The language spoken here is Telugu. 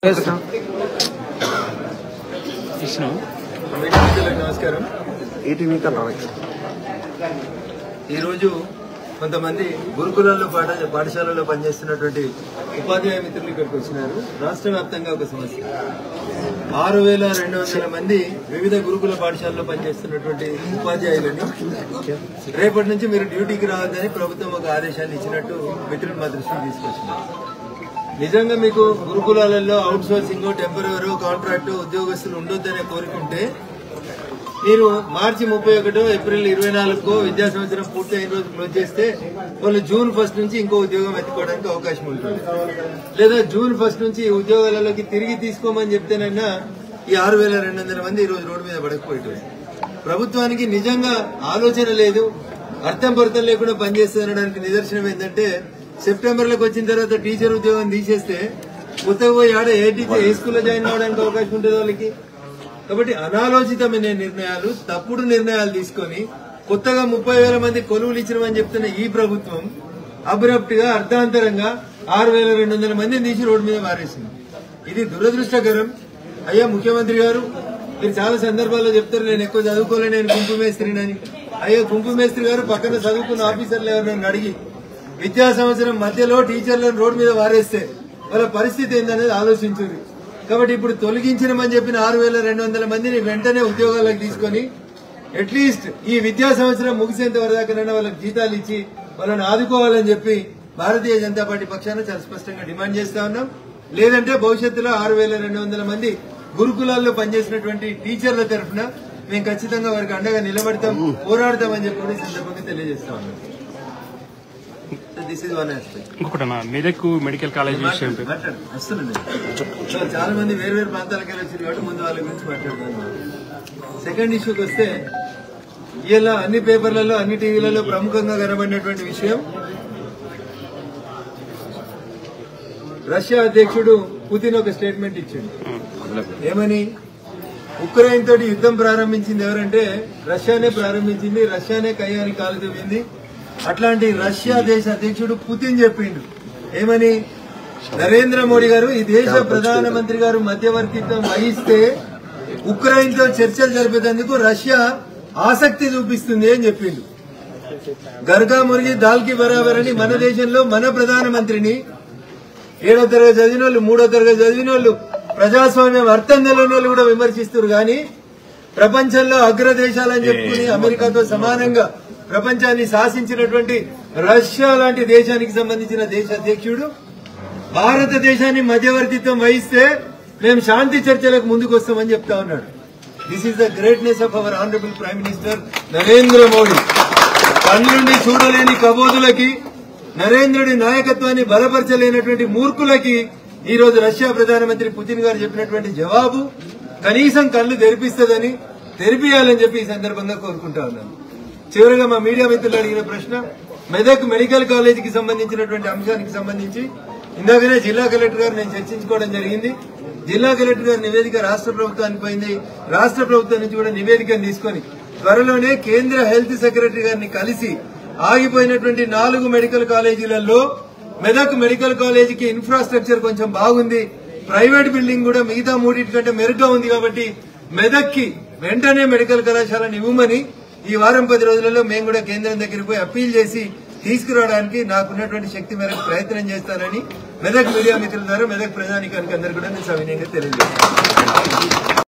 నమస్కారం. ఈరోజు కొంతమంది గురుకులాల్లో పాఠశాలలో పనిచేస్తున్నటువంటి ఉపాధ్యాయ మిత్రులు ఇక్కడికి వచ్చినారు. రాష్ట్ర వ్యాప్తంగా ఒక సమస్య 6200 మంది వివిధ గురుకుల పాఠశాలలో పనిచేస్తున్నటువంటి ఉపాధ్యాయులని రేపటి నుంచి మీరు డ్యూటీకి రావద్దని ప్రభుత్వం ఒక ఆదేశాన్ని ఇచ్చినట్టు మిత్రులు మా దృష్టికి తీసుకొచ్చినారు. నిజంగా మీకు గురుకులాలలో అవుట్ సోర్సింగ్, టెంపరరీ కాంట్రాక్ట్ ఉద్యోగస్తులు ఉండొద్దనే కోరుకుంటే మీరు మార్చి 31 ఏప్రిల్ 24 విద్యా సంవత్సరం పూర్తి అయిన రోజు క్లోజ్ చేస్తే వాళ్ళు జూన్ 1 నుంచి ఇంకో ఉద్యోగం ఎత్తుకోవడానికి అవకాశం ఉంటుంది. లేదా జూన్ 1 నుంచి ఉద్యోగాలలోకి తిరిగి తీసుకోమని చెప్తేనైనా ఈ 6200 మంది ఈ రోజు రోడ్డు మీద పడకపోయేటోళ్ళు. ప్రభుత్వానికి నిజంగా ఆలోచన లేదు, అర్థం పొర్థం లేకుండా పనిచేస్తుందనడానికి నిదర్శనం ఏంటంటే సెప్టెంబర్లోకి వచ్చిన తర్వాత టీచర్ ఉద్యోగం తీసేస్తే కొత్తగా పోయి ఆడ ఏ స్కూల్లో జాయిన్ అవడానికి అవకాశం ఉంటుంది వాళ్ళకి. కాబట్టి అనాలోచితమైన నిర్ణయాలు, తప్పుడు నిర్ణయాలు తీసుకుని కొత్తగా 30,000 మంది కొలువులు ఇచ్చినామని చెప్తున్న ఈ ప్రభుత్వం అబ్రప్ట్ గా అర్ధాంతరంగా 6200 మందిని తీసి రోడ్డు మీద మారేసింది. ఇది దురదృష్టకరం. అయ్యా ముఖ్యమంత్రి గారు, మీరు చాలా సందర్భాల్లో చెప్తారు నేను ఎక్కువ చదువుకోలే, నేను కుంపు మేస్త్రినని. అయ్యా కుంపు మేస్త్రి గారు పక్కన చదువుకున్న ఆఫీసర్లు ఎవరైనా అడిగి విద్యా సంవత్సరం మధ్యలో టీచర్లను రోడ్డు మీద వారేస్తే వాళ్ళ పరిస్థితి ఏందనేది ఆలోచించుంది. కాబట్టి ఇప్పుడు తొలగించినమని చెప్పిన 6200 మందిని వెంటనే ఉద్యోగాలకు తీసుకుని అట్లీస్ట్ ఈ విద్యా సంవత్సరం ముగిసేంత వరదాకనైనా వాళ్ళకి జీతాలు ఇచ్చి వాళ్ళని ఆదుకోవాలని చెప్పి భారతీయ జనతా పార్టీ పక్షాన చాలా స్పష్టంగా డిమాండ్ చేస్తా ఉన్నాం. లేదంటే భవిష్యత్తులో 6200 మంది గురుకులాల్లో పనిచేసినటువంటి టీచర్ల తరఫున మేము ఖచ్చితంగా వారికి అండగా నిలబడతాం, పోరాడతామని చెప్పి కూడా ఈ సందర్భంగా తెలియజేస్తా ఉన్నాం. ఇంకొకటి మెదక్ మెడికల్ కాలేజ్ వస్తుందండి. చాలా మంది వేరు వేరు ప్రాంతాలకు వెళ్ళి వచ్చారు కాబట్టి ముందు వాళ్ళ గురించి మాట్లాడుతున్నాం. సెకండ్ ఇష్యూకి వస్తే ఇలా అన్ని పేపర్లలో అన్ని టీవీలలో ప్రముఖంగా కనబడినటువంటి విషయం, రష్యా అధ్యక్షుడు పుతిన్ ఒక స్టేట్మెంట్ ఇచ్చాడు. ఏమని? ఉక్రెయిన్ తోటి యుద్ధం ప్రారంభించింది ఎవరంటే రష్యానే ప్రారంభించింది, రష్యానే కయ్యానికి కాలు తవ్వింది. అట్లాంటి రష్యా దేశ అధ్యక్షుడు పుతిన్ చెప్పిండు ఏమని? నరేంద్ర మోడీ గారు ఈ దేశ ప్రధానమంత్రి గారు మధ్యవర్తిత్వం వహిస్తే ఉక్రెయిన్ తో చర్చలు జరిపేందుకు రష్యా ఆసక్తి చూపిస్తుంది అని చెప్పిండు. గర్గా మురిగి దాల్కి బరాబర్ అని మన దేశంలో మన ప్రధానమంత్రిని 7వ తరగతి చదివిన వాళ్ళు, 3వ తరగతి చదివిన వాళ్ళు, ప్రజాస్వామ్యం అర్థం తెలియని వాళ్ళు కూడా విమర్శిస్తారు. కానీ ప్రపంచంలో అగ్రదేశాలని చెప్పుకుని అమెరికాతో సమానంగా ప్రపంచాన్ని శాసించినటువంటి రష్యా లాంటి దేశానికి సంబంధించిన దేశ అధ్యక్షుడు భారతదేశాన్ని మధ్యవర్తిత్వం వహిస్తే మేము శాంతి చర్చలకు ముందుకు వస్తామని చెప్తా ఉన్నాడు. This is the greatness of our honourable prime minister Narendra Modi. కళ్ళుండి చూడలేని కబోదులకి, నరేంద్రుడి నాయకత్వాన్ని బలపరచలేనటువంటి మూర్ఖులకి ఈ రోజు రష్యా ప్రధానమంత్రి పుతిన్ గారు చెప్పినటువంటి జవాబు కనీసం కళ్లు తెరిపిస్తుందని, తెరిపియాలని చెప్పి ఈ సందర్భంగా కోరుకుంటా ఉన్నాను. చివరిగా మా మీడియా మిత్రులు అడిగిన ప్రశ్న, మెదక్ మెడికల్ కాలేజీకి సంబంధించినటువంటి అంశానికి సంబంధించి ఇందాకనే జిల్లా కలెక్టర్ గారు నేను చర్చించుకోవడం జరిగింది. జిల్లా కలెక్టర్ గారి నివేదిక రాష్ట్ర ప్రభుత్వానికి పోయింది. రాష్ట్ర ప్రభుత్వం నుంచి కూడా నివేదికను తీసుకుని త్వరలోనే కేంద్ర హెల్త్ సెక్రటరీ గారిని కలిసి ఆగిపోయినటువంటి 4 మెడికల్ కాలేజీలలో మెదక్ మెడికల్ కాలేజీకి ఇన్ఫ్రాస్ట్రక్చర్ కొంచెం బాగుంది, ప్రైవేట్ బిల్డింగ్ కూడా మిగతా 3 కంటే మెరుగ్గా ఉంది కాబట్టి మెదక్కి వెంటనే మెడికల్ కళాశాలను ఇవ్వమని ఈ వారం 10 రోజులలో మేము కూడా కేంద్రం దగ్గరికి పోయి అప్పీల్ చేసి తీసుకురావడానికి నాకున్నటువంటి శక్తి మేరకు ప్రయత్నం చేస్తానని మెదక్ మీడియా మిత్రుల ద్వారా మెదక్ ప్రజానికానికి అందరికీ కూడా నేను సవినయంగా తెలియజేస్తాను.